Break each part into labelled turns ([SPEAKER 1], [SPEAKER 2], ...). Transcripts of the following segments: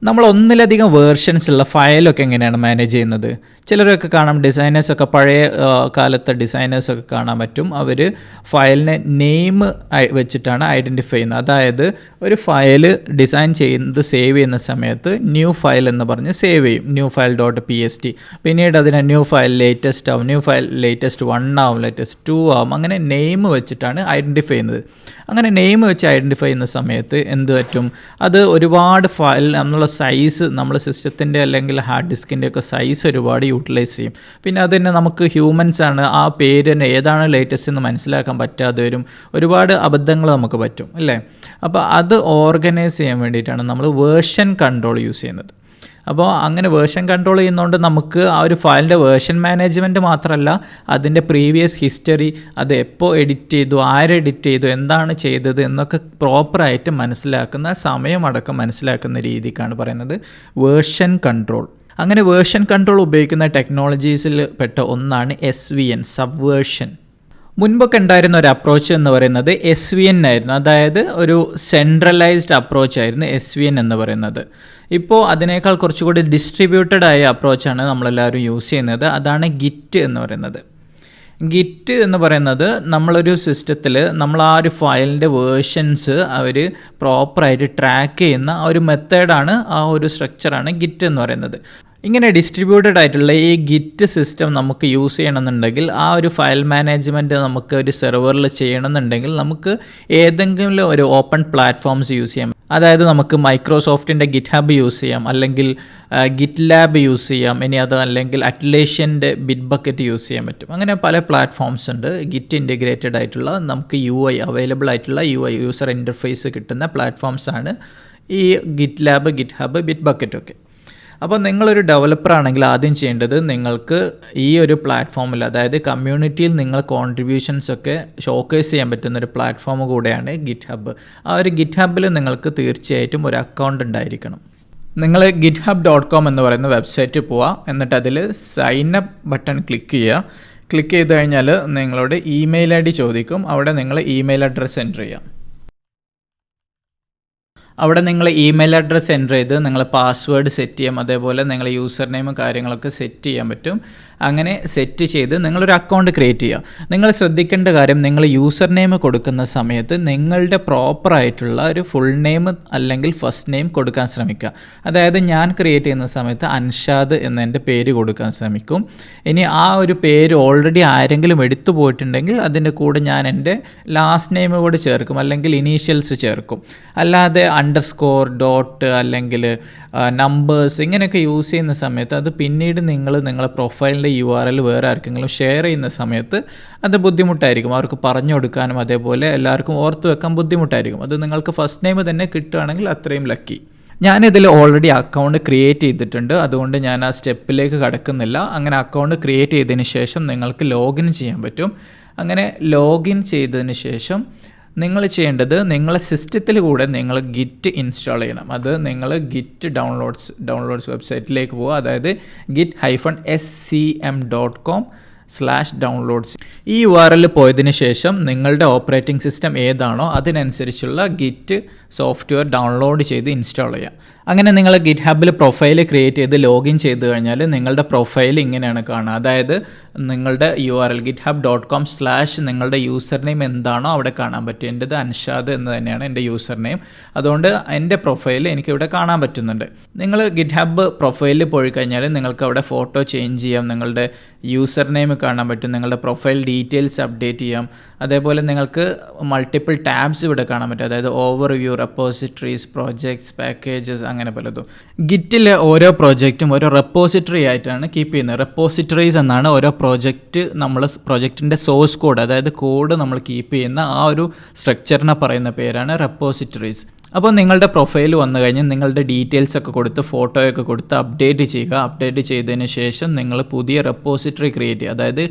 [SPEAKER 1] നമ്മൾ ഒന്നിലധികം വേർഷൻസ് ഉള്ള ഫയലൊക്കെ എങ്ങനെയാണ് മാനേജ് ചെയ്യുന്നത്? ചിലരൊക്കെ കാണാം, ഡിസൈനേഴ്സൊക്കെ പഴയ കാലത്തെ ഡിസൈനേഴ്സൊക്കെ കാണാൻ പറ്റും. അവർ ഫയലിനെ നെയിം വെച്ചിട്ടാണ് ഐഡൻറ്റിഫൈ ചെയ്യുന്നത്. അതായത് ഒരു ഫയൽ ഡിസൈൻ ചെയ്യുന്നത് സേവ് ചെയ്യുന്ന സമയത്ത് ന്യൂ ഫയൽ എന്ന് പറഞ്ഞ് സേവ് ചെയ്യും, ന്യൂ ഫയൽ .pst. പിന്നീട് അതിനെ ന്യൂ ഫയൽ ലേറ്റസ്റ്റ് ആവും, ന്യൂ ഫയൽ ലേറ്റസ്റ്റ് 1 ആവും, ലേറ്റസ്റ്റ് 2 ആവും. അങ്ങനെ നെയിം വെച്ചിട്ടാണ് ഐഡൻറ്റിഫൈ ചെയ്യുന്നത്. അങ്ങനെ നെയിം വെച്ച് ഐഡൻറ്റിഫൈ ചെയ്യുന്ന സമയത്ത് എന്ത് പറ്റും? അത് ഒരുപാട് ഫയൽ നമ്മളെ സൈസ്, നമ്മുടെ സിസ്റ്റത്തിൻ്റെ അല്ലെങ്കിൽ ഹാർഡ് ഡിസ്കിൻ്റെ ഒക്കെ സൈസ് ഒരുപാട് യൂട്ടിലൈസ് ചെയ്യും. പിന്നെ അത് തന്നെ നമുക്ക് ഹ്യൂമൻസ് ആണ്, ആ പേര് തന്നെ ഏതാണ് ലേറ്റസ്റ്റ് എന്ന് മനസ്സിലാക്കാൻ പറ്റാതെ വരും. ഒരുപാട് അബദ്ധങ്ങൾ നമുക്ക് പറ്റും അല്ലേ? അപ്പോൾ അത് ഓർഗനൈസ് ചെയ്യാൻ വേണ്ടിയിട്ടാണ് നമ്മൾ വേർഷൻ കൺട്രോൾ യൂസ് ചെയ്യുന്നത്. അപ്പോൾ അങ്ങനെ വേർഷൻ കൺട്രോൾ ചെയ്യുന്നതുകൊണ്ട് നമുക്ക് ആ ഒരു ഫയലിൻ്റെ വേർഷൻ മാനേജ്മെൻറ്റ് മാത്രമല്ല, അതിൻ്റെ പ്രീവിയസ് ഹിസ്റ്ററി, അത് എപ്പോൾ എഡിറ്റ് ചെയ്തു, ആര് എഡിറ്റ് ചെയ്തു, എന്താണ് ചെയ്തത് എന്നൊക്കെ പ്രോപ്പറായിട്ട് മനസ്സിലാക്കുന്ന, സമയമടക്കം മനസ്സിലാക്കുന്ന രീതിക്കാണ് പറയുന്നത് വേർഷൻ കൺട്രോൾ. അങ്ങനെ വേർഷൻ കൺട്രോൾ ഉപയോഗിക്കുന്ന ടെക്നോളജീസിൽ പെട്ട ഒന്നാണ് SVN, സബ്വേർഷൻ. മുൻപൊക്കെ ഉണ്ടായിരുന്ന ഒരു അപ്രോച്ച് എന്ന് പറയുന്നത് SVN ആയിരുന്നു. അതായത് ഒരു സെൻട്രലൈസ്ഡ് അപ്രോച്ച് ആയിരുന്നു SVN എന്ന് പറയുന്നത്. ഇപ്പോൾ അതിനേക്കാൾ കുറച്ചുകൂടി ഡിസ്ട്രിബ്യൂട്ടഡ് ആയ അപ്രോച്ചാണ് നമ്മളെല്ലാവരും യൂസ് ചെയ്യുന്നത്. അതാണ് ഗിറ്റ് എന്ന് പറയുന്നത്. ഗിറ്റ് എന്ന് പറയുന്നത് നമ്മളൊരു സിസ്റ്റത്തിൽ നമ്മൾ ആ ഒരു ഫയലിൻ്റെ വേർഷൻസ് അവർ പ്രോപ്പറായിട്ട് ട്രാക്ക് ചെയ്യുന്ന ആ ഒരു മെത്തേഡാണ്, ആ ഒരു സ്ട്രക്ചറാണ് ഗിറ്റ് എന്ന് പറയുന്നത്. ഇങ്ങനെ ഡിസ്ട്രിബ്യൂട്ടഡ് ആയിട്ടുള്ള ഈ ഗിറ്റ് സിസ്റ്റം നമുക്ക് യൂസ് ചെയ്യണമെന്നുണ്ടെങ്കിൽ, ആ ഒരു ഫയൽ മാനേജ്മെൻറ്റ് നമുക്ക് ഒരു സെർവറിൽ ചെയ്യണമെന്നുണ്ടെങ്കിൽ നമുക്ക് ഏതെങ്കിലും ഒരു ഓപ്പൺ പ്ലാറ്റ്ഫോംസ് യൂസ് ചെയ്യാം. അതായത് നമുക്ക് മൈക്രോസോഫ്റ്റിൻ്റെ GitHub യൂസ് ചെയ്യാം, അല്ലെങ്കിൽ GitLab യൂസ് ചെയ്യാം, ഇനി അത് അല്ലെങ്കിൽ അറ്റ്ലേഷ്യൻ്റെ ബിറ്റ്ബക്കറ്റ് യൂസ് ചെയ്യാൻ പറ്റും. അങ്ങനെ പല പ്ലാറ്റ്ഫോംസ് ഉണ്ട് ഗിറ്റ് ഇൻറ്റഗ്രേറ്റഡ് ആയിട്ടുള്ള, നമുക്ക് അവൈലബിൾ ആയിട്ടുള്ള യൂസർ ഇൻ്റർഫേസ് കിട്ടുന്ന പ്ലാറ്റ്ഫോംസാണ് ഈ GitLab, GitHub, ബിറ്റ്ബക്കറ്റ് ഒക്കെ. അപ്പോൾ നിങ്ങളൊരു ഡെവലപ്പർ ആണെങ്കിൽ ആദ്യം ചെയ്യേണ്ടത് നിങ്ങൾക്ക് ഈ ഒരു പ്ലാറ്റ്ഫോമിൽ, അതായത് കമ്മ്യൂണിറ്റിയിൽ നിങ്ങൾ കോൺട്രിബ്യൂഷൻസ് ഒക്കെ ഷോക്കേസ് ചെയ്യാൻ പറ്റുന്ന ഒരു പ്ലാറ്റ്ഫോം കൂടെയാണ് GitHub. ആ ഒരു GitHubൽ നിങ്ങൾക്ക് തീർച്ചയായിട്ടും ഒരു അക്കൗണ്ട് ഉണ്ടായിരിക്കണം. നിങ്ങൾ github.com എന്ന് പറയുന്ന വെബ്സൈറ്റിൽ പോവുക, എന്നിട്ട് അതിൽ സൈൻ അപ്പ് ബട്ടൺ ക്ലിക്ക് ചെയ്യുക. ക്ലിക്ക് ചെയ്ത് കഴിഞ്ഞാൽ നിങ്ങളോട് ഇമെയിൽ ID ചോദിക്കും. അവിടെ നിങ്ങൾ ഇമെയിൽ അഡ്രസ്സ് എൻ്റർ ചെയ്യാം. അവിടെ നിങ്ങൾ ഇമെയിൽ അഡ്രസ്സ് എൻ്റർ ചെയ്ത് നിങ്ങൾ പാസ്വേഡ് സെറ്റ് ചെയ്യാം, അതേപോലെ നിങ്ങൾ യൂസർ നെയിമും കാര്യങ്ങളൊക്കെ സെറ്റ് ചെയ്യാൻ പറ്റും. അങ്ങനെ സെറ്റ് ചെയ്ത് നിങ്ങളൊരു അക്കൗണ്ട് ക്രിയേറ്റ് ചെയ്യുക. നിങ്ങൾ ശ്രദ്ധിക്കേണ്ട കാര്യം, നിങ്ങൾ യൂസർ നെയിം കൊടുക്കുന്ന സമയത്ത് നിങ്ങളുടെ പ്രോപ്പറായിട്ടുള്ള ഒരു ഫുൾ നെയിം അല്ലെങ്കിൽ ഫസ്റ്റ് നെയിം കൊടുക്കാൻ ശ്രമിക്കുക. അതായത് ഞാൻ ക്രിയേറ്റ് ചെയ്യുന്ന സമയത്ത് അൻഷാദ് എന്നെൻ്റെ പേര് കൊടുക്കാൻ ശ്രമിക്കും. ഇനി ആ ഒരു പേര് ഓൾറെഡി ആരെങ്കിലും എടുത്തു പോയിട്ടുണ്ടെങ്കിൽ അതിൻ്റെ കൂടെ ഞാൻ എൻ്റെ ലാസ്റ്റ് നെയിം കൂടെ ചേർക്കും, അല്ലെങ്കിൽ ഇനീഷ്യൽസ് ചേർക്കും. അല്ലാതെ അണ്ടർസ്കോർ, ഡോട്ട് അല്ലെങ്കിൽ നമ്പേഴ്സ് ഇങ്ങനെയൊക്കെ യൂസ് ചെയ്യുന്ന സമയത്ത് അത് പിന്നീട് നിങ്ങളെ പ്രൊഫൈലിൻ്റെ URL വേറെ ആർക്കെങ്കിലും ഷെയർ ചെയ്യുന്ന സമയത്ത് അത് ബുദ്ധിമുട്ടായിരിക്കും, അവർക്ക് പറഞ്ഞു കൊടുക്കാനും അതേപോലെ എല്ലാവർക്കും ഓർത്ത് വെക്കാൻ ബുദ്ധിമുട്ടായിരിക്കും. അത് നിങ്ങൾക്ക് ഫസ്റ്റ് നെയിം തന്നെ കിട്ടുകയാണെങ്കിൽ അത്രയും ലക്കി. ഞാനിതിൽ ഓൾറെഡി അക്കൗണ്ട് ക്രിയേറ്റ് ചെയ്തിട്ടുണ്ട്, അതുകൊണ്ട് ഞാൻ ആ സ്റ്റെപ്പിലേക്ക് കടക്കുന്നില്ല. അങ്ങനെ അക്കൗണ്ട് ക്രിയേറ്റ് ചെയ്തതിന് ശേഷം നിങ്ങൾക്ക് ലോഗിൻ ചെയ്യാൻ പറ്റും. അങ്ങനെ ലോഗിൻ ചെയ്തതിന് ശേഷം നിങ്ങൾ ചെയ്യേണ്ടത്, നിങ്ങളെ സിസ്റ്റത്തിൽ കൂടെ നിങ്ങൾ ഗിറ്റ് ഇൻസ്റ്റാൾ ചെയ്യണം. അത് നിങ്ങൾ ഗിറ്റ് ഡൗൺലോഡ്സ് വെബ്സൈറ്റിലേക്ക് പോവുക. അതായത് git-scm.com/downloads. ഈ URL പോയതിന് ശേഷം നിങ്ങളുടെ ഓപ്പറേറ്റിംഗ് സിസ്റ്റം ഏതാണോ അതിനനുസരിച്ചുള്ള ഗിറ്റ് സോഫ്റ്റ്വെയർ ഡൗൺലോഡ് ചെയ്ത് ഇൻസ്റ്റാൾ ചെയ്യാം. അങ്ങനെ നിങ്ങൾ GitHubൽ പ്രൊഫൈൽ ക്രിയേറ്റ് ചെയ്ത് ലോഗിൻ ചെയ്ത് കഴിഞ്ഞാൽ നിങ്ങളുടെ പ്രൊഫൈൽ ഇങ്ങനെയാണ് കാണുക. അതായത് നിങ്ങളുടെ URL github.com/ നിങ്ങളുടെ യൂസർ നെയിം എന്താണോ അവിടെ കാണാൻ പറ്റും. എൻ്റെത് അൻഷാദ് എന്ന് തന്നെയാണ് എൻ്റെ യൂസർ നെയിം. അതുകൊണ്ട് എൻ്റെ പ്രൊഫൈൽ എനിക്കിവിടെ കാണാൻ പറ്റുന്നുണ്ട്. നിങ്ങൾ GitHub പ്രൊഫൈലിൽ പോയി കഴിഞ്ഞാൽ നിങ്ങൾക്ക് അവിടെ ഫോട്ടോ ചേഞ്ച് ചെയ്യാം, നിങ്ങളുടെ യൂസർ നെയിം കാണാൻ പറ്റും, നിങ്ങളുടെ പ്രൊഫൈൽ ഡീറ്റെയിൽസ് അപ്ഡേറ്റ് ചെയ്യാം. അതേപോലെ നിങ്ങൾക്ക് മൾട്ടിപ്പിൾ ടാബ്സ് ഇവിടെ കാണാൻ പറ്റും. അതായത് ഓവർവ്യൂ, റെപ്പോസിറ്ററീസ്, പ്രോജക്ട്സ്, പാക്കേജസ്, അങ്ങനെ പലതും. ഗിറ്റിലെ ഓരോ പ്രോജക്റ്റും ഓരോ റെപ്പോസിറ്ററി ആയിട്ടാണ് കീപ്പ് ചെയ്യുന്നത്. റെപ്പോസിറ്ററീസ് എന്നാണ് ഓരോ പ്രോജക്റ്റിൻ്റെ സോഴ്സ് കോഡ്, അതായത് കോഡ് നമ്മൾ കീപ്പ് ചെയ്യുന്ന ആ ഒരു സ്ട്രക്ചറിനെ പറയുന്ന പേരാണ് റെപ്പോസിറ്ററീസ്. അപ്പോൾ നിങ്ങളുടെ പ്രൊഫൈൽ വന്നു കഴിഞ്ഞ് നിങ്ങളുടെ ഡീറ്റെയിൽസ് ഒക്കെ കൊടുത്ത് ഫോട്ടോയൊക്കെ കൊടുത്ത് അപ്ഡേറ്റ് ചെയ്യുക. അപ്ഡേറ്റ് ചെയ്തതിന് ശേഷം നിങ്ങൾ പുതിയ റെപ്പോസിറ്ററി ക്രിയേറ്റ് ചെയ്യുക. അതായത്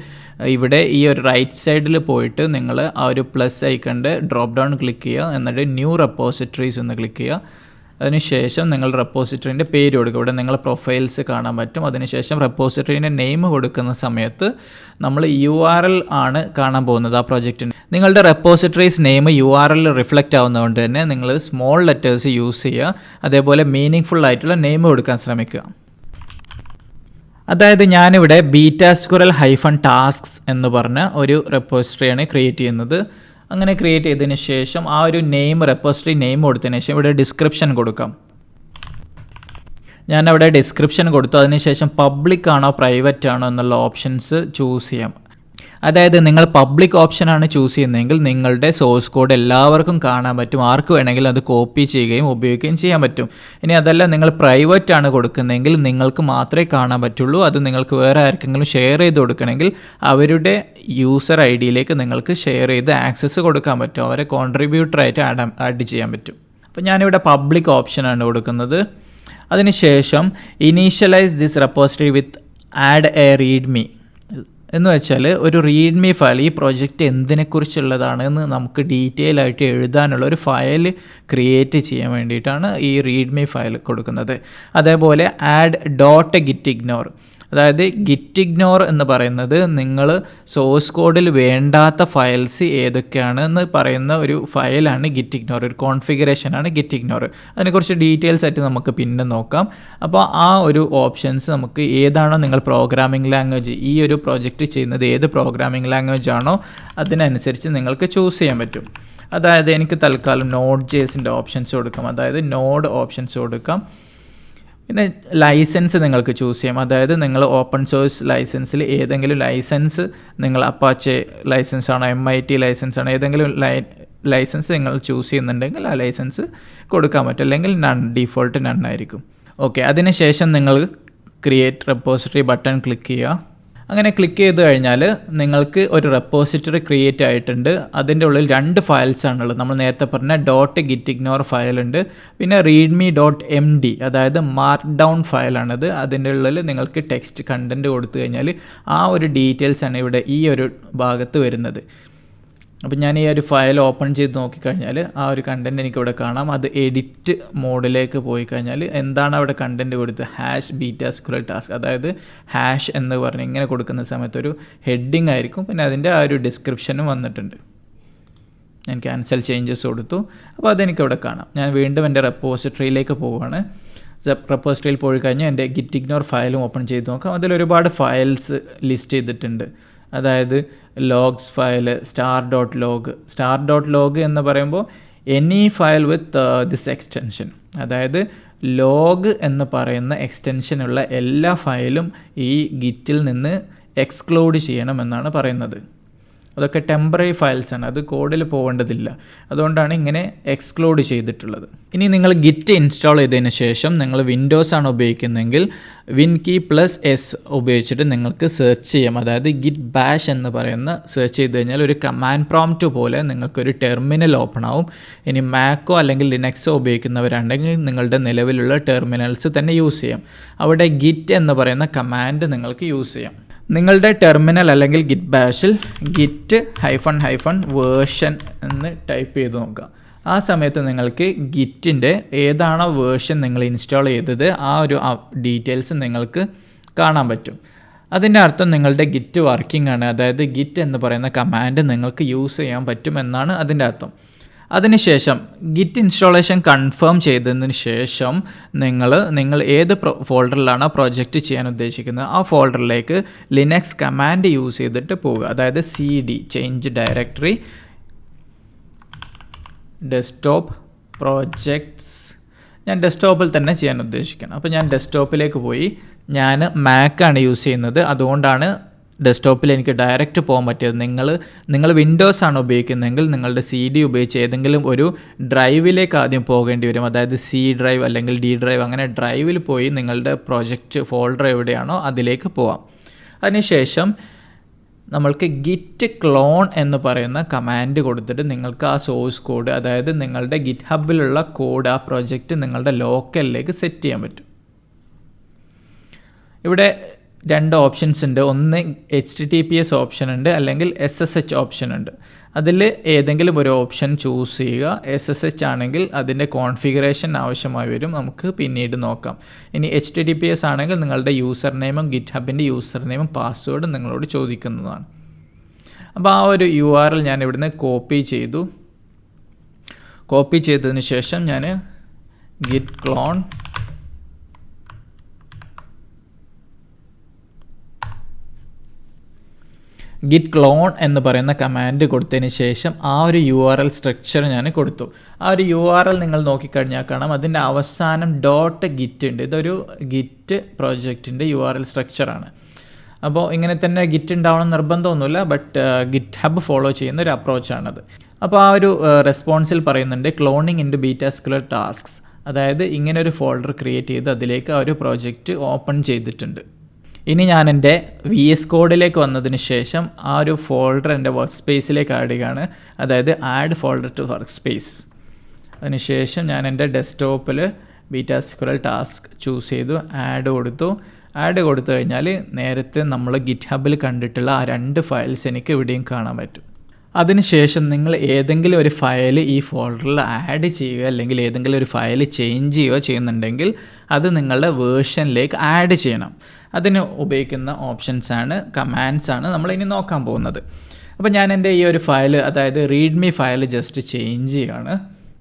[SPEAKER 1] ഇവിടെ ഈ ഒരു റൈറ്റ് സൈഡിൽ പോയിട്ട് നിങ്ങൾ ആ ഒരു പ്ലസ് ഐക്കണിൻ്റെ ഡ്രോപ്പ് ഡൗൺ ക്ലിക്ക് ചെയ്യുക, എന്നിട്ട് ന്യൂ റെപ്പോസിറ്ററീസ് എന്ന് ക്ലിക്ക് ചെയ്യുക. അതിനുശേഷം നിങ്ങൾ റെപ്പോസിറ്ററിൻ്റെ പേര് കൊടുക്കുക. ഇവിടെ നിങ്ങൾ പ്രൊഫൈൽസ് കാണാൻ പറ്റും. അതിനുശേഷം റെപ്പോസിറ്ററിൻ്റെ നെയിം കൊടുക്കുന്ന സമയത്ത് നമ്മൾ URL ആണ് കാണാൻ പോകുന്നത് ആ പ്രോജക്റ്റിന്. നിങ്ങളുടെ റെപ്പോസിറ്ററീസ് നെയിം URL റിഫ്ലക്റ്റ് ആവുന്നതുകൊണ്ട് തന്നെ നിങ്ങൾ സ്മോൾ ലെറ്റേഴ്സ് യൂസ് ചെയ്യുക. അതേപോലെ മീനിങ് ഫുൾ ആയിട്ടുള്ള നെയിം കൊടുക്കാൻ ശ്രമിക്കുക. അതായത് ഞാനിവിടെ beta_squirrel-tasks എന്ന് പറഞ്ഞ ഒരു റെപ്പോസിറ്ററിയാണ് ക്രിയേറ്റ് ചെയ്യുന്നത്. അങ്ങനെ ക്രിയേറ്റ് ചെയ്തതിന് ശേഷം ആ ഒരു റെപ്പോസിറ്ററി നെയിം കൊടുത്തതിന് ശേഷം ഇവിടെ ഡിസ്ക്രിപ്ഷൻ കൊടുക്കാം. ഞാനവിടെ ഡിസ്ക്രിപ്ഷൻ കൊടുത്തു. അതിനുശേഷം പബ്ലിക് ആണോ പ്രൈവറ്റ് ആണോ എന്നുള്ള ഓപ്ഷൻസ് ചൂസ് ചെയ്യാം. അതായത് നിങ്ങൾ പബ്ലിക് ഓപ്ഷനാണ് ചൂസ് ചെയ്യുന്നതെങ്കിൽ നിങ്ങളുടെ സോഴ്സ് കോഡ് എല്ലാവർക്കും കാണാൻ പറ്റും. ആർക്ക് വേണമെങ്കിലും അത് കോപ്പി ചെയ്യുകയും ഉപയോഗിക്കുകയും ചെയ്യാൻ പറ്റും. ഇനി അതല്ല നിങ്ങൾ പ്രൈവറ്റ് ആണ് കൊടുക്കുന്നതെങ്കിൽ നിങ്ങൾക്ക് മാത്രമേ കാണാൻ പറ്റുള്ളൂ. അത് നിങ്ങൾക്ക് വേറെ ആർക്കെങ്കിലും ഷെയർ ചെയ്ത് കൊടുക്കണമെങ്കിൽ അവരുടെ യൂസർ ID-യിലേക്ക് നിങ്ങൾക്ക് ഷെയർ ചെയ്ത് ആക്സസ് കൊടുക്കാൻ പറ്റും. അവരെ കോൺട്രിബ്യൂട്ടറായിട്ട് ആഡ് ചെയ്യാൻ പറ്റും. അപ്പോൾ ഞാനിവിടെ പബ്ലിക് ഓപ്ഷനാണ് കൊടുക്കുന്നത്. അതിനുശേഷം initialize this repository with add a readme എന്ന് വെച്ചാൽ ഒരു റീഡ്മി ഫയൽ, ഈ പ്രൊജക്റ്റ് എന്തിനെക്കുറിച്ചുള്ളതാണെന്ന് നമുക്ക് ഡീറ്റെയിൽ ആയിട്ട് എഴുതാനുള്ള ഒരു ഫയൽ ക്രിയേറ്റ് ചെയ്യാൻ വേണ്ടിയിട്ടാണ് ഈ റീഡ്മി ഫയൽ കൊടുക്കുന്നത്. അതേപോലെ add.gitignore, അതായത് gitignore എന്ന് പറയുന്നത് നിങ്ങൾ സോഴ്സ് കോഡിൽ വേണ്ടാത്ത ഫയൽസ് ഏതൊക്കെയാണെന്ന് പറയുന്ന ഒരു ഫയലാണ് gitignore, ഒരു കോൺഫിഗറേഷനാണ് gitignore. അതിനെക്കുറിച്ച് ഡീറ്റെയിൽസ് ആയിട്ട് നമുക്ക് പിന്നെ നോക്കാം. അപ്പോൾ ആ ഒരു ഓപ്ഷൻസ് നമുക്ക് ഏതാണോ നിങ്ങൾ പ്രോഗ്രാമിംഗ് ലാംഗ്വേജ്, ഈ ഒരു പ്രോജക്റ്റ് ചെയ്യുന്നത് ഏത് പ്രോഗ്രാമിംഗ് ലാംഗ്വേജ് ആണോ അതിനനുസരിച്ച് നിങ്ങൾക്ക് ചൂസ് ചെയ്യാൻ പറ്റും. അതായത് എനിക്ക് തൽക്കാലം Node.jsൻ്റെ ഓപ്ഷൻസ് കൊടുക്കാം, അതായത് നോഡ് ഓപ്ഷൻസ് കൊടുക്കാം. പിന്നെ ലൈസൻസ് നിങ്ങൾക്ക് ചൂസ് ചെയ്യാം. അതായത് നിങ്ങൾ ഓപ്പൺ സോഴ്സ് ലൈസൻസിൽ ഏതെങ്കിലും ലൈസൻസ്, നിങ്ങൾ അപ്പാച്ചെ ലൈസൻസ് ആണോ MIT ലൈസൻസ് ആണോ ഏതെങ്കിലും ലൈസൻസ് നിങ്ങൾ ചൂസ് ചെയ്യുന്നുണ്ടെങ്കിൽ ആ ലൈസൻസ് കൊടുക്കാൻ പറ്റും. അല്ലെങ്കിൽ ഡീഫോൾട്ട് നൺ ആയിരിക്കും. ഓക്കെ, അതിനുശേഷം നിങ്ങൾ ക്രിയേറ്റ് റെപ്പോസിറ്ററി ബട്ടൺ ക്ലിക്ക് ചെയ്യുക. അങ്ങനെ ക്ലിക്ക് ചെയ്ത് കഴിഞ്ഞാൽ നിങ്ങൾക്ക് ഒരു റെപ്പോസിറ്ററി ക്രിയേറ്റ് ആയിട്ടുണ്ട്. അതിൻ്റെ ഉള്ളിൽ 2 ഫയൽസാണുള്ളത്. നമ്മൾ നേരത്തെ പറഞ്ഞ .gitignore ഫയലുണ്ട്, പിന്നെ readme.md, അതായത് മാർക്ക് ഡൗൺ ഫയലാണത്. അതിൻ്റെ ഉള്ളിൽ നിങ്ങൾക്ക് ടെക്സ്റ്റ് കണ്ടൻറ്റ് കൊടുത്തു കഴിഞ്ഞാൽ ആ ഒരു ഡീറ്റെയിൽസാണ് ഇവിടെ ഈ ഒരു ഭാഗത്ത് വരുന്നത്. അപ്പോൾ ഞാൻ ഈ ഒരു ഫയൽ ഓപ്പൺ ചെയ്ത് നോക്കിക്കഴിഞ്ഞാൽ ആ ഒരു കണ്ടൻറ്റ് എനിക്കിവിടെ കാണാം. അത് എഡിറ്റ് മോഡിലേക്ക് പോയി കഴിഞ്ഞാൽ എന്താണ് അവിടെ കണ്ടൻറ്റ് കൊടുത്തത്, #beta_squirrel-task, അതായത് ഹാഷ് എന്ന് പറഞ്ഞ് ഇങ്ങനെ കൊടുക്കുന്ന സമയത്ത് ഒരു ഹെഡിങ് ആയിരിക്കും. പിന്നെ അതിൻ്റെ ആ ഒരു ഡിസ്ക്രിപ്ഷനും വന്നിട്ടുണ്ട്. ഞാൻ ക്യാൻസൽ ചേഞ്ചസ് കൊടുത്തു. അപ്പോൾ അതെനിക്കവിടെ കാണാം. ഞാൻ വീണ്ടും എൻ്റെ റെപ്പോസിറ്ററിയിലേക്ക് പോവുകയാണ്. റെപ്പോസിറ്ററിയിൽ പോയി കഴിഞ്ഞാൽ എൻ്റെ gitignore ഫയലും ഓപ്പൺ ചെയ്ത് നോക്കാം. അതിൽ ഒരുപാട് ഫയൽസ് ലിസ്റ്റ് ചെയ്തിട്ടുണ്ട്. അതായത് ലോഗ്സ് ഫയൽ, star.log എന്ന് പറയുമ്പോൾ any file with this extension, അതായത് ലോഗ് എന്ന് പറയുന്ന എക്സ്റ്റൻഷനുള്ള എല്ലാ ഫയലും ഈ ഗിറ്റിൽ നിന്ന് എക്സ്ക്ലൂഡ് ചെയ്യണം എന്നാണ് പറയുന്നത്. അതൊക്കെ ടെമ്പററി ഫയൽസാണ്, അത് കോഡിൽ പോകേണ്ടതില്ല. അതുകൊണ്ടാണ് ഇങ്ങനെ എക്സ്ക്ലൂഡ് ചെയ്തിട്ടുള്ളത്. ഇനി നിങ്ങൾ ഗിറ്റ് ഇൻസ്റ്റാൾ ചെയ്തതിന് ശേഷം നിങ്ങൾ വിൻഡോസ് ആണ് ഉപയോഗിക്കുന്നതെങ്കിൽ WinKey+S ഉപയോഗിച്ചിട്ട് നിങ്ങൾക്ക് സെർച്ച് ചെയ്യാം. അതായത് ഗിറ്റ് ബാഷ് എന്ന് പറയുന്ന സെർച്ച് ചെയ്ത് കഴിഞ്ഞാൽ ഒരു കമാൻഡ് പ്രോംപ്റ്റ് പോലെ നിങ്ങൾക്കൊരു ടെർമിനൽ ഓപ്പൺ ആവും. ഇനി മാക്കോ അല്ലെങ്കിൽ ലിനക്സോ ഉപയോഗിക്കുന്നവരുണ്ടെങ്കിൽ നിങ്ങളുടെ നിലവിലുള്ള ടെർമിനൽസ് തന്നെ യൂസ് ചെയ്യാം. അവിടെ ഗിറ്റ് എന്ന് പറയുന്ന കമാൻഡ് നിങ്ങൾക്ക് യൂസ് ചെയ്യാം. നിങ്ങളുടെ ടെർമിനൽ അല്ലെങ്കിൽ ഗിറ്റ് ബാഷിൽ git -version എന്ന് ടൈപ്പ് ചെയ്ത് നോക്കുക. ആ സമയത്ത് നിങ്ങൾക്ക് ഗിറ്റിൻ്റെ ഏതാണോ വേർഷൻ നിങ്ങൾ ഇൻസ്റ്റാൾ ചെയ്തത് ആ ഒരു ഡീറ്റെയിൽസ് നിങ്ങൾക്ക് കാണാൻ പറ്റും. അതിൻ്റെ അർത്ഥം നിങ്ങളുടെ ഗിറ്റ് വർക്കിംഗ് ആണ്. അതായത് ഗിറ്റ് എന്ന് പറയുന്ന കമാൻഡ് നിങ്ങൾക്ക് യൂസ് ചെയ്യാൻ പറ്റും എന്നാണ് അതിൻ്റെ അർത്ഥം. അതിനുശേഷം ഗിറ്റ് ഇൻസ്റ്റാളേഷൻ കൺഫേം ചെയ്തതിന് ശേഷം നിങ്ങൾ ഏത് ഫോൾഡറിലാണോ പ്രൊജക്റ്റ് ചെയ്യാൻ ഉദ്ദേശിക്കുന്നത് ആ ഫോൾഡറിലേക്ക് ലിനക്സ് കമാൻഡ് യൂസ് ചെയ്തിട്ട് പോവുക. അതായത് CD change directory desktop projects, ഞാൻ ഡെസ്ക്ടോപ്പിൽ തന്നെ ചെയ്യാൻ ഉദ്ദേശിക്കണം. അപ്പോൾ ഞാൻ ഡെസ്ക്ടോപ്പിലേക്ക് പോയി. ഞാൻ മാക്കാണ് യൂസ് ചെയ്യുന്നത്, അതുകൊണ്ടാണ് ഡെസ്ക്ടോപ്പിൽ എനിക്ക് ഡയറക്റ്റ് പോകാൻ പറ്റിയത്. നിങ്ങൾ വിൻഡോസ് ആണ് ഉപയോഗിക്കുന്നതെങ്കിൽ നിങ്ങളുടെ CD ഉപയോഗിച്ച് ഏതെങ്കിലും ഒരു ഡ്രൈവിലേക്ക് ആദ്യം പോകേണ്ടി വരും. അതായത് C ഡ്രൈവ് അല്ലെങ്കിൽ D ഡ്രൈവ്, അങ്ങനെ ഡ്രൈവിൽ പോയി നിങ്ങളുടെ പ്രോജക്റ്റ് ഫോൾഡർ എവിടെയാണോ അതിലേക്ക് പോവാം. അതിനുശേഷം നമ്മൾക്ക് ഗിറ്റ് ക്ലോൺ എന്ന് പറയുന്ന കമാൻഡ് കൊടുത്തിട്ട് നിങ്ങൾക്ക് ആ സോഴ്സ് കോഡ്, അതായത് നിങ്ങളുടെ GitHubലുള്ള കോഡ്, ആ പ്രോജക്റ്റ് നിങ്ങളുടെ ലോക്കലിലേക്ക് സെറ്റ് ചെയ്യാൻ പറ്റും. ഇവിടെ 2 ഓപ്ഷൻസ് ഉണ്ട്. ഒന്ന് HTTPS ഓപ്ഷൻ ഉണ്ട്, അല്ലെങ്കിൽ SSH ഓപ്ഷൻ ഉണ്ട്. അതിൽ ഏതെങ്കിലും ഒരു ഓപ്ഷൻ ചൂസ് ചെയ്യുക. SSH ആണെങ്കിൽ അതിൻ്റെ കോൺഫിഗറേഷൻ ആവശ്യമായി വരും, നമുക്ക് പിന്നീട് നോക്കാം. ഇനി HTTPS ആണെങ്കിൽ നിങ്ങളുടെ യൂസർ നെയിമും GitHubൻ്റെ യൂസർ നെയിമും പാസ്വേഡും നിങ്ങളോട് ചോദിക്കുന്നതാണ്. അപ്പോൾ ആ ഒരു URL ഞാൻ ഇവിടുന്ന് കോപ്പി ചെയ്തതിന് ശേഷം ഞാൻ git clone എന്ന് പറയുന്ന കമാൻഡ് കൊടുത്തതിന് ശേഷം ആ ഒരു URL സ്ട്രക്ചർ ഞാൻ കൊടുത്തു. ആ ഒരു URL നിങ്ങൾ നോക്കിക്കഴിഞ്ഞാൽ കാണാം അതിൻ്റെ അവസാനം .git ഉണ്ട്. ഇതൊരു ഗിറ്റ് പ്രോജക്റ്റിൻ്റെ URL സ്ട്രക്ചറാണ്. അപ്പോൾ ഇങ്ങനെ തന്നെ ഗിറ്റ് ഉണ്ടാവണം നിർബന്ധമൊന്നുമില്ല, ബട്ട് GitHub ഫോളോ ചെയ്യുന്ന ഒരു അപ്രോച്ചാണത്. അപ്പോൾ ആ ഒരു റെസ്പോൺസിൽ പറയുന്നുണ്ട് ക്ലോണിങ് ഇൻ ടു ബീറ്റാസ്കുലർ ടാസ്ക്സ്, അതായത് ഇങ്ങനെ ഒരു ഫോൾഡർ ക്രിയേറ്റ് ചെയ്ത് അതിലേക്ക് ആ ഒരു പ്രോജക്റ്റ് ഓപ്പൺ ചെയ്തിട്ടുണ്ട്. ഇനി ഞാൻ എൻ്റെ VS കോഡിലേക്ക് വന്നതിന് ശേഷം ആ ഒരു ഫോൾഡർ എൻ്റെ വർക്ക് സ്പേസിലേക്ക് ആഡ് ചെയ്യുകയാണ്, അതായത് add folder to workspace. അതിനുശേഷം ഞാൻ എൻ്റെ ഡെസ്ക്ടോപ്പിൽ ബീറ്റാസ്കുലർ ടാസ്ക് ചൂസ് ചെയ്തു, ആഡ് കൊടുത്തു കഴിഞ്ഞാൽ നേരത്തെ നമ്മൾ GitHubൽ കണ്ടിട്ടുള്ള ആ 2 ഫയൽസ് എനിക്ക് ഇവിടെയും കാണാൻ പറ്റും. അതിനുശേഷം നിങ്ങൾ ഏതെങ്കിലും ഒരു ഫയൽ ഈ ഫോൾഡറിൽ ആഡ് ചെയ്യുക അല്ലെങ്കിൽ ഏതെങ്കിലും ഒരു ഫയൽ ചേഞ്ച് ചെയ്യുകയോ ചെയ്യുന്നുണ്ടെങ്കിൽ അത് നിങ്ങളുടെ വേർഷനിലേക്ക് ആഡ് ചെയ്യണം. അതിന് ഉപയോഗിക്കുന്ന ഓപ്ഷൻസാണ്, കമാൻഡ്സാണ് നമ്മളിനി നോക്കാൻ പോകുന്നത്. അപ്പോൾ ഞാൻ എൻ്റെ ഈ ഒരു ഫയൽ, അതായത് റീഡ്മി ഫയൽ ജസ്റ്റ് ചേഞ്ച് ചെയ്യുകയാണ്.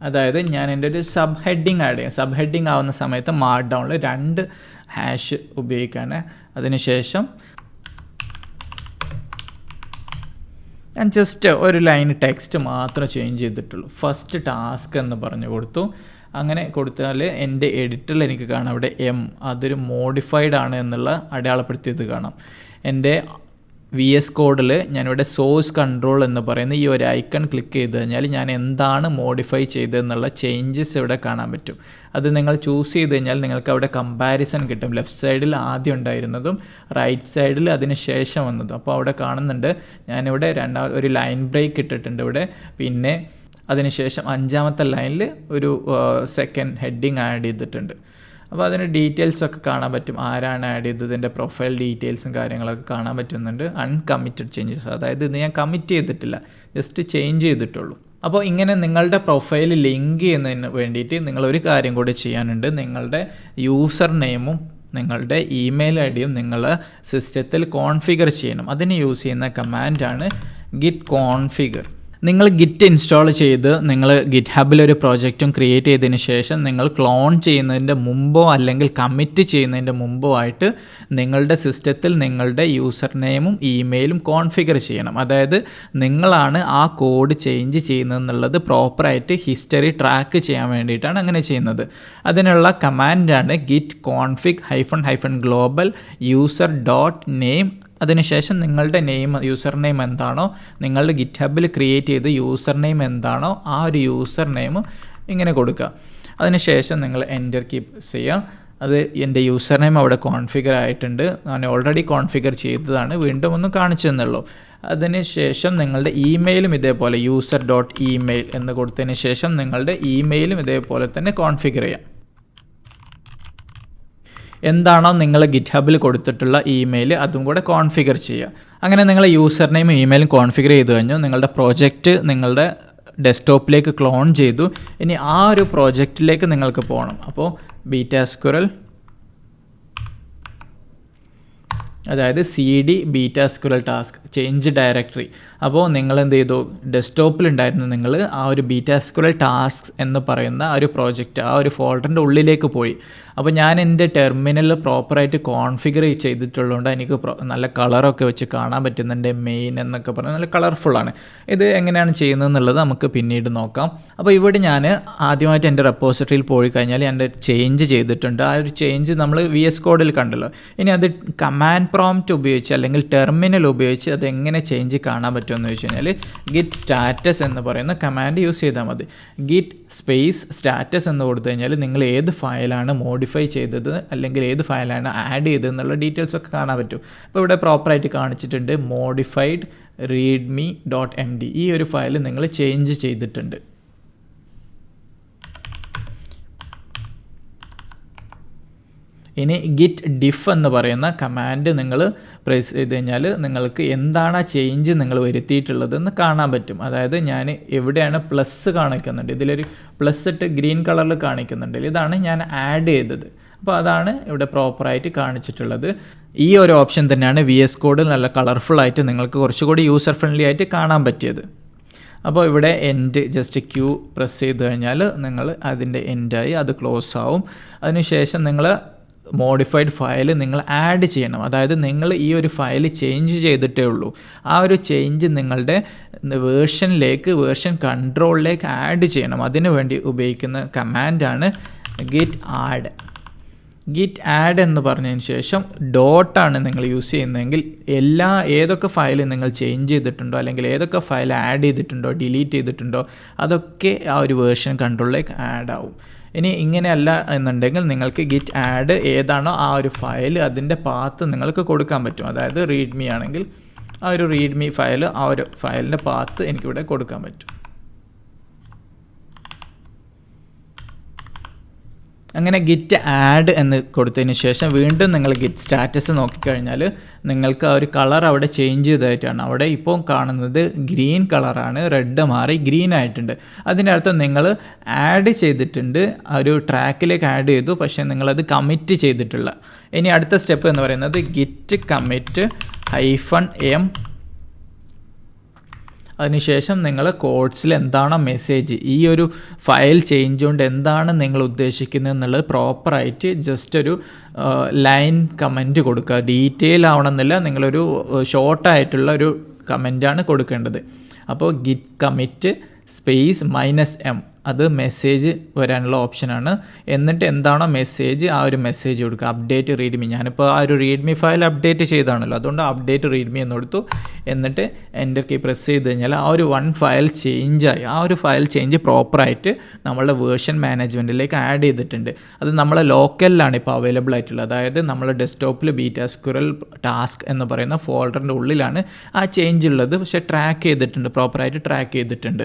[SPEAKER 1] അതായത് ഞാൻ എൻ്റെ ഒരു സബ് ഹെഡിങ് ആഡ് ചെയ്യാം. സബ് ഹെഡിങ് ആവുന്ന സമയത്ത് മാർക്ക്ഡൗണിൽ 2 ഹാഷ് ഉപയോഗിക്കുകയാണ്. അതിനുശേഷം ഞാൻ ജസ്റ്റ് ഒരു ലൈൻ ടെക്സ്റ്റ് മാത്രം ചേഞ്ച് ചെയ്തിട്ടുള്ളൂ. ഫസ്റ്റ് ടാസ്ക് എന്ന് പറഞ്ഞു കൊടുത്തു. അങ്ങനെ കൊടുത്താൽ എൻ്റെ എഡിറ്ററിൽ എനിക്ക് കാണാം അവിടെ അതൊരു മോഡിഫൈഡ് ആണ് എന്നുള്ള അടയാളപ്പെടുത്തിയത് കാണാം. എൻ്റെ VS കോഡിൽ ഞാനിവിടെ സോഴ്സ് കൺട്രോൾ എന്ന് പറയുന്ന ഈ ഒരു ഐക്കൺ ക്ലിക്ക് ചെയ്ത് കഴിഞ്ഞാൽ ഞാൻ എന്താണ് മോഡിഫൈ ചെയ്തതെന്നുള്ള ചേഞ്ചസ് ഇവിടെ കാണാൻ പറ്റും. അത് നിങ്ങൾ ചൂസ് ചെയ്ത് കഴിഞ്ഞാൽ നിങ്ങൾക്ക് അവിടെ കമ്പാരിസൺ കിട്ടും. ലെഫ്റ്റ് സൈഡിൽ ആദ്യം ഉണ്ടായിരുന്നതും റൈറ്റ് സൈഡിൽ അതിന് ശേഷം വന്നതും. അപ്പോൾ അവിടെ കാണുന്നുണ്ട് ഞാനിവിടെ ഒരു ലൈൻ ബ്രേക്ക് ഇട്ടിട്ടുണ്ട് ഇവിടെ. പിന്നെ അതിനുശേഷം 5ാമത്തെ ലൈനിൽ ഒരു സെക്കൻഡ് ഹെഡിങ് ആഡ് ചെയ്തിട്ടുണ്ട്. അപ്പോൾ അതിന് ഡീറ്റെയിൽസൊക്കെ കാണാൻ പറ്റും, ആരാണ് ആഡ് ചെയ്തതിൻ്റെ പ്രൊഫൈൽ ഡീറ്റെയിൽസും കാര്യങ്ങളൊക്കെ കാണാൻ പറ്റുന്നുണ്ട്. അൺകമ്മിറ്റഡ് ചേഞ്ചസ്, അതായത് ഇത് ഞാൻ കമ്മിറ്റ് ചെയ്തിട്ടില്ല, ജസ്റ്റ് ചേഞ്ച് ചെയ്തിട്ടുള്ളൂ. അപ്പോൾ ഇങ്ങനെ നിങ്ങളുടെ പ്രൊഫൈൽ ലിങ്ക് ചെയ്യുന്നതിന് വേണ്ടിയിട്ട് നിങ്ങളൊരു കാര്യം കൂടി ചെയ്യാനുണ്ട്. നിങ്ങളുടെ യൂസർ നെയിമും നിങ്ങളുടെ ഇമെയിൽ ഐഡിയും നിങ്ങളുടെ സിസ്റ്റത്തിൽ കോൺഫിഗർ ചെയ്യണം. അതിന് യൂസ് ചെയ്യുന്ന കമാൻഡാണ് git configure. നിങ്ങൾ ഗിറ്റ് ഇൻസ്റ്റാൾ ചെയ്ത് നിങ്ങൾ GitHubൽ ഒരു പ്രോജക്റ്റും ക്രിയേറ്റ് ചെയ്തതിന് ശേഷം നിങ്ങൾ ക്ലോൺ ചെയ്യുന്നതിൻ്റെ മുമ്പോ അല്ലെങ്കിൽ കമ്മിറ്റ് ചെയ്യുന്നതിൻ്റെ മുമ്പോ ആയിട്ട് നിങ്ങളുടെ സിസ്റ്റത്തിൽ നിങ്ങളുടെ യൂസർ നെയിമും ഇമെയിലും കോൺഫിഗർ ചെയ്യണം. അതായത് നിങ്ങളാണ് ആ കോഡ് ചേഞ്ച് ചെയ്യുന്നതെന്നുള്ളത് പ്രോപ്പറായിട്ട് ഹിസ്റ്ററി ട്രാക്ക് ചെയ്യാൻ വേണ്ടിയിട്ടാണ് അങ്ങനെ ചെയ്യുന്നത്. അതിനുള്ള കമാൻഡാണ് git config -global user.name. അതിനുശേഷം നിങ്ങളുടെ യൂസർ നെയിം എന്താണോ, നിങ്ങളുടെ GitHubൽ ക്രിയേറ്റ് ചെയ്ത് യൂസർ നെയിം എന്താണോ ആ ഒരു യൂസർ നെയിം ഇങ്ങനെ കൊടുക്കുക. അതിനുശേഷം നിങ്ങൾ എൻ്റർ കീ ചെയ്യുക. അത് എൻ്റെ യൂസർ നെയിം അവിടെ കോൺഫിഗർ ആയിട്ടുണ്ട്, ഞാൻ ഓൾറെഡി കോൺഫിഗർ ചെയ്തതാണ്, വീണ്ടും ഒന്ന് കാണിച്ചു തന്നുള്ളൂ. അതിനുശേഷം നിങ്ങളുടെ ഇമെയിലും ഇതേപോലെ user.email എന്ന് കൊടുത്തതിന് ശേഷം നിങ്ങളുടെ ഇമെയിലും ഇതേപോലെ തന്നെ കോൺഫിഗർ ചെയ്യാം. എന്താണോ നിങ്ങൾ GitHubൽ കൊടുത്തിട്ടുള്ള ഇമെയിൽ അതും കൂടെ കോൺഫിഗർ ചെയ്യുക. അങ്ങനെ നിങ്ങൾ യൂസർ നെയിം ഇമെയിലും കോൺഫിഗർ ചെയ്ത് കഴിഞ്ഞു. നിങ്ങളുടെ പ്രോജക്റ്റ് നിങ്ങളുടെ ഡെസ്ക്ടോപ്പിലേക്ക് ക്ലോൺ ചെയ്തു. ഇനി ആ ഒരു പ്രോജക്റ്റിലേക്ക് നിങ്ങൾക്ക് പോകണം. അപ്പോൾ ബീറ്റാസ്കുരൽ, അതായത് CD ബീറ്റാസ്കുരൽ ടാസ്ക് ചേഞ്ച് ഡയറക്ടറി. അപ്പോൾ നിങ്ങൾ എന്ത് ചെയ്തു, ഡെസ്ക്ടോപ്പിലുണ്ടായിരുന്നു നിങ്ങൾ ആ ഒരു ബീറ്റാസ്കുരൽ ടാസ്ക് എന്ന് പറയുന്ന ആ ഒരു പ്രോജക്റ്റ് ആ ഒരു ഫോൾഡറിൻ്റെ ഉള്ളിലേക്ക് പോയി. അപ്പോൾ ഞാൻ എൻ്റെ ടെർമിനൽ പ്രോപ്പറായിട്ട് കോൺഫിഗർ ചെയ്തിട്ടുള്ളതുകൊണ്ട് എനിക്ക് നല്ല കളറൊക്കെ വെച്ച് കാണാൻ പറ്റുന്നുണ്ട്. മെയിൻ എന്നൊക്കെ പറഞ്ഞാൽ നല്ല കളർഫുള്ളാണ്. ഇത് എങ്ങനെയാണ് ചെയ്യുന്നത് എന്നുള്ളത് നമുക്ക് പിന്നീട് നോക്കാം. അപ്പോൾ ഇവിടെ ഞാൻ ആദ്യമായിട്ട് എൻ്റെ റെപ്പോസിറ്ററിയിൽ പോയി കഴിഞ്ഞാൽ ഞാൻ ചേഞ്ച് ചെയ്തിട്ടുണ്ട്. ആ ഒരു ചേഞ്ച് നമ്മൾ VS കോഡിൽ കണ്ടല്ലോ. ഇനി അത് കമാൻഡ് പ്രോംപ്റ്റ് ഉപയോഗിച്ച് അല്ലെങ്കിൽ ടെർമിനൽ ഉപയോഗിച്ച് അത് എങ്ങനെ ചേഞ്ച് കാണാൻ പറ്റുമെന്ന് വെച്ച് കഴിഞ്ഞാൽ git status എന്ന് പറയുന്ന കമാൻഡ് യൂസ് ചെയ്താൽ മതി. git സ്പേസ് സ്റ്റാറ്റസ് എന്ന് കൊടുത്തു കഴിഞ്ഞാൽ നിങ്ങൾ ഏത് ഫയലാണ് മോഡിഫൈ ചെയ്തത് അല്ലെങ്കിൽ ഏത് ഫയലാണ് ആഡ് ചെയ്തത് എന്നുള്ള ഡീറ്റെയിൽസ് ഒക്കെ കാണാൻ പറ്റും. അപ്പോൾ ഇവിടെ പ്രോപ്പറായിട്ട് കാണിച്ചിട്ടുണ്ട് മോഡിഫൈഡ് readme.md. ഈ ഒരു ഫയൽ നിങ്ങൾ ചേഞ്ച് ചെയ്തിട്ടുണ്ട്. ഇനി git diff എന്ന് പറയുന്ന കമാൻഡ് നിങ്ങൾ പ്രസ് ചെയ്ത് കഴിഞ്ഞാൽ നിങ്ങൾക്ക് എന്താണ് ആ ചേഞ്ച് നിങ്ങൾ വരുത്തിയിട്ടുള്ളതെന്ന് കാണാൻ പറ്റും. അതായത് ഞാൻ എവിടെയാണ് പ്ലസ് കാണിക്കുന്നുണ്ട്, ഇതിലൊരു പ്ലസ് ഇട്ട് ഗ്രീൻ കളറിൽ കാണിക്കുന്നുണ്ട്, ഇതാണ് ഞാൻ ആഡ് ചെയ്തത്. അപ്പോൾ അതാണ് ഇവിടെ പ്രോപ്പറായിട്ട് കാണിച്ചിട്ടുള്ളത്. ഈ ഒരു ഓപ്ഷൻ തന്നെയാണ് VS കോഡ് നല്ല കളർഫുള്ളായിട്ട് നിങ്ങൾക്ക് കുറച്ചുകൂടി യൂസർ ഫ്രണ്ട്ലി ആയിട്ട് കാണാൻ പറ്റിയത്. അപ്പോൾ ഇവിടെ എൻഡ് ജസ്റ്റ് ക്യൂ പ്രസ് ചെയ്ത് കഴിഞ്ഞാൽ നിങ്ങൾ അതിൻ്റെ എൻഡായി അത് ക്ലോസ് ആവും. അതിനുശേഷം നിങ്ങൾ മോഡിഫൈഡ് ഫയൽ നിങ്ങൾ ആഡ് ചെയ്യണം. അതായത് നിങ്ങൾ ഈ ഒരു ഫയൽ ചേഞ്ച് ചെയ്തിട്ടേ ഉള്ളൂ. ആ ഒരു ചേഞ്ച് നിങ്ങളുടെ വേർഷൻ കൺട്രോളിലേക്ക് ആഡ് ചെയ്യണം. അതിനു വേണ്ടി ഉപയോഗിക്കുന്ന കമാൻഡാണ് git add എന്ന് പറഞ്ഞതിന് ശേഷം ഡോട്ടാണ് നിങ്ങൾ യൂസ് ചെയ്യുന്നതെങ്കിൽ ഏതൊക്കെ ഫയൽ നിങ്ങൾ ചേഞ്ച് ചെയ്തിട്ടുണ്ടോ അല്ലെങ്കിൽ ഏതൊക്കെ ഫയൽ ആഡ് ചെയ്തിട്ടുണ്ടോ ഡിലീറ്റ് ചെയ്തിട്ടുണ്ടോ അതൊക്കെ ആ ഒരു വേർഷൻ കൺട്രോളിലേക്ക് ആഡ് ആവും. ഇനി ഇങ്ങനെയല്ല എന്നുണ്ടെങ്കിൽ നിങ്ങൾക്ക് ഗിറ്റ് ആഡ് ഏതാണോ ആ ഒരു ഫയൽ അതിൻ്റെ പാത്ത് നിങ്ങൾക്ക് കൊടുക്കാൻ പറ്റും. അതായത് റീഡ്മി ആണെങ്കിൽ ആ ഒരു റീഡ്മി ഫയൽ ആ ഒരു ഫയലിൻ്റെ പാത്ത് എനിക്കിവിടെ കൊടുക്കാൻ പറ്റും. അങ്ങനെ ഗിറ്റ് ആഡ് എന്ന് കൊടുത്തതിന് ശേഷം വീണ്ടും നിങ്ങൾ ഗിറ്റ് സ്റ്റാറ്റസ് നോക്കിക്കഴിഞ്ഞാൽ നിങ്ങൾക്ക് ആ ഒരു കളർ അവിടെ ചേഞ്ച് ചെയ്തതായിട്ടാണ്. അവിടെ ഇപ്പോൾ കാണുന്നത് ഗ്രീൻ കളറാണ്, റെഡ് മാറി ഗ്രീൻ ആയിട്ടുണ്ട്. അതിൻ്റെ അർത്ഥം നിങ്ങൾ ആഡ് ചെയ്തിട്ടുണ്ട്, ആ ഒരു ട്രാക്കിലേക്ക് ആഡ് ചെയ്തു, പക്ഷേ നിങ്ങളത് കമ്മിറ്റ് ചെയ്തിട്ടില്ല. ഇനി അടുത്ത സ്റ്റെപ്പ് എന്ന് പറയുന്നത് ഗിറ്റ് കമ്മിറ്റ് -m. അതിനുശേഷം നിങ്ങൾ കോഡ്സിൽ എന്താണോ മെസ്സേജ്, ഈ ഒരു ഫയൽ ചേഞ്ച് കൊണ്ട് എന്താണ് നിങ്ങൾ ഉദ്ദേശിക്കുന്നത് എന്നുള്ളത് പ്രോപ്പറായിട്ട് ജസ്റ്റ് ഒരു ലൈൻ കമൻറ്റ് കൊടുക്കുക. ഡീറ്റെയിൽ ആവണമെന്നില്ല, നിങ്ങളൊരു ഷോർട്ടായിട്ടുള്ള ഒരു കമൻറ്റാണ് കൊടുക്കേണ്ടത്. അപ്പോൾ ഗിറ്റ് കമ്മിറ്റ് -m അത് മെസ്സേജ് വരാനുള്ള ഓപ്ഷനാണ്. എന്നിട്ട് എന്താണോ മെസ്സേജ് ആ ഒരു മെസ്സേജ് കൊടുക്കുക. അപ്ഡേറ്റ് റീഡ്മി, ഞാനിപ്പോൾ ആ ഒരു റീഡ്മി ഫയൽ അപ്ഡേറ്റ് ചെയ്താണല്ലോ, അതുകൊണ്ട് അപ്ഡേറ്റ് റീഡ്മി എന്ന് കൊടുത്തു. എന്നിട്ട് എൻ്റർ കീ പ്രസ് ചെയ്ത് കഴിഞ്ഞാൽ ആ ഒരു ഫയൽ ചേഞ്ചായി. ആ ഒരു ഫയൽ ചേഞ്ച് പ്രോപ്പറായിട്ട് നമ്മളുടെ വേർഷൻ മാനേജ്മെൻറ്റിലേക്ക് ആഡ് ചെയ്തിട്ടുണ്ട്. അത് നമ്മളെ ലോക്കലിലാണ് ഇപ്പോൾ അവൈലബിൾ ആയിട്ടുള്ളത്. അതായത് നമ്മളെ ഡെസ്ക്ടോപ്പിൽ ബീറ്റാസ്ക്യുറൽ ടാസ്ക് എന്ന് പറയുന്ന ഫോൾഡറിൻ്റെ ഉള്ളിലാണ് ആ ചേഞ്ച് ഉള്ളത്. പക്ഷേ ട്രാക്ക് ചെയ്തിട്ടുണ്ട്, പ്രോപ്പറായിട്ട് ട്രാക്ക് ചെയ്തിട്ടുണ്ട്.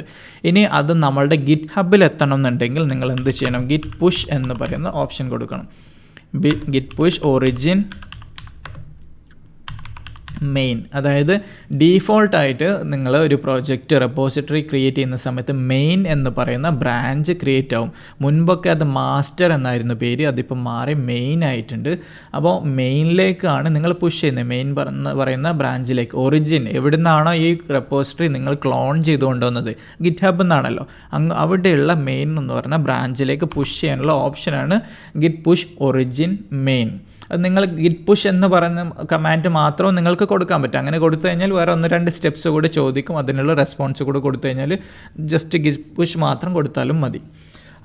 [SPEAKER 1] ഇനി അത് നമ്മളുടെ GitHub എത്തണം എന്നുണ്ടെങ്കിൽ നിങ്ങൾ എന്ത് ചെയ്യണം? ഗിറ്റ് പുഷ് എന്ന് പറയുന്ന ഓപ്ഷൻ കൊടുക്കണം. Git push origin main. അതായത് ഡീഫോൾട്ടായിട്ട് നിങ്ങൾ ഒരു പ്രോജക്റ്റ് റെപ്പോസിറ്ററി ക്രിയേറ്റ് ചെയ്യുന്ന സമയത്ത് മെയിൻ എന്ന് പറയുന്ന ബ്രാഞ്ച് ക്രിയേറ്റ് ആവും. മുൻപൊക്കെ അത് മാസ്റ്റർ എന്നായിരുന്നു പേര്, അതിപ്പോൾ മാറി മെയിൻ ആയിട്ടുണ്ട്. അപ്പോൾ മെയിനിലേക്കാണ് നിങ്ങൾ പുഷ് ചെയ്യുന്നത്, മെയിൻ പറയുന്ന ബ്രാഞ്ചിലേക്ക്. ഒറിജിൻ എവിടെ നിന്നാണോ ഈ റെപ്പോസിറ്ററി നിങ്ങൾ ക്ലോൺ ചെയ്തുകൊണ്ടുവന്നത്, GitHub എന്നാണല്ലോ, അവിടെയുള്ള മെയിൻ എന്ന് പറഞ്ഞ ബ്രാഞ്ചിലേക്ക് പുഷ് ചെയ്യാനുള്ള ഓപ്ഷനാണ് ഗിറ്റ് പുഷ് ഒറിജിൻ മെയിൻ. അത് നിങ്ങൾ ഗിറ്റ് പുഷ് എന്ന് പറയുന്ന കമാൻഡ് മാത്രം നിങ്ങൾക്ക് കൊടുക്കാൻ പറ്റും. അങ്ങനെ കൊടുത്തു കഴിഞ്ഞാൽ വേറെ 1-2 സ്റ്റെപ്സ് കൂടി ചോദിക്കും, അതിനുള്ള റെസ്പോൺസ് കൂടി കൊടുത്തു കഴിഞ്ഞാൽ ജസ്റ്റ് ഗിറ്റ് പുഷ് മാത്രം കൊടുത്താലും മതി.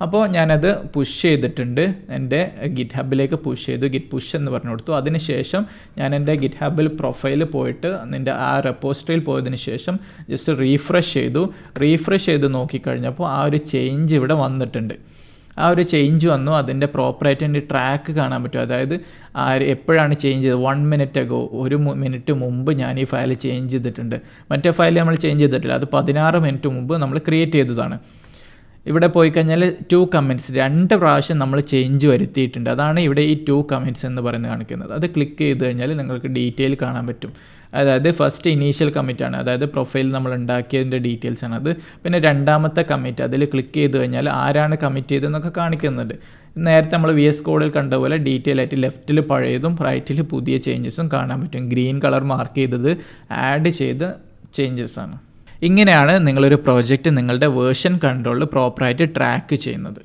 [SPEAKER 1] അപ്പോൾ ഞാനത് പുഷ് ചെയ്തിട്ടുണ്ട്, എൻ്റെ GitHubലേക്ക് പുഷ് ചെയ്തു, ഗിറ്റ് പുഷ് എന്ന് പറഞ്ഞു കൊടുത്തു. അതിനുശേഷം ഞാൻ എൻ്റെ GitHubൽ പ്രൊഫൈൽ പോയിട്ട് എൻ്റെ ആ റെപ്പോസിറ്ററിയിൽ പോയതിന് ശേഷം ജസ്റ്റ് റീഫ്രഷ് ചെയ്ത് നോക്കിക്കഴിഞ്ഞപ്പോൾ ആ ഒരു ചേഞ്ച് ഇവിടെ വന്നിട്ടുണ്ട്. ആ ഒരു ചേഞ്ച് വന്നു. അതിൻ്റെ പ്രോപ്പറായിട്ട് എൻ്റെ ട്രാക്ക് കാണാൻ പറ്റും. അതായത് എപ്പോഴാണ് ചേഞ്ച് ചെയ്തത്, 1 minute ago, 1 minute മുമ്പ് ഞാൻ ഈ ഫയൽ ചേഞ്ച് ചെയ്തിട്ടുണ്ട്. മറ്റേ ഫയൽ നമ്മൾ ചേഞ്ച് ചെയ്തിട്ടില്ല, അത് 16 minute മുമ്പ് നമ്മൾ ക്രിയേറ്റ് ചെയ്തതാണ്. ഇവിടെ പോയി കഴിഞ്ഞാൽ 2 comments 2 പ്രാവശ്യം നമ്മൾ ചേഞ്ച് വരുത്തിയിട്ടുണ്ട്. അതാണ് ഇവിടെ ഈ 2 comments എന്ന് പറയുന്നത് കാണിക്കുന്നത്. അത് ക്ലിക്ക് ചെയ്ത് കഴിഞ്ഞാൽ നിങ്ങൾക്ക് ഡീറ്റെയിൽ കാണാൻ പറ്റും. അതായത് ഫസ്റ്റ് ഇനീഷ്യൽ കമ്മിറ്റാണ്, അതായത് പ്രൊഫൈൽ നമ്മൾ ഉണ്ടാക്കിയതിൻ്റെ ഡീറ്റെയിൽസ് ആണ് അത്. പിന്നെ രണ്ടാമത്തെ കമ്മിറ്റ്, അതിൽ ക്ലിക്ക് ചെയ്ത് കഴിഞ്ഞാൽ ആരാണ് കമ്മിറ്റ് ചെയ്തതെന്നൊക്കെ കാണിക്കുന്നുണ്ട്. നേരത്തെ നമ്മൾ VS കോഡിൽ കണ്ട പോലെ ഡീറ്റെയിൽ ആയിട്ട് ലെഫ്റ്റിൽ പഴയതും റൈറ്റിൽ പുതിയ ചേഞ്ചസും കാണാൻ പറ്റും. ഗ്രീൻ കളർ മാർക്ക് ചെയ്തത് ആഡ് ചെയ്ത ചേഞ്ചസ് ആണ്. ഇങ്ങനെയാണ് നിങ്ങളൊരു പ്രോജക്റ്റ് നിങ്ങളുടെ വേർഷൻ കൺട്രോളിൽ പ്രോപ്പറായിട്ട് ട്രാക്ക് ചെയ്യുന്നത്.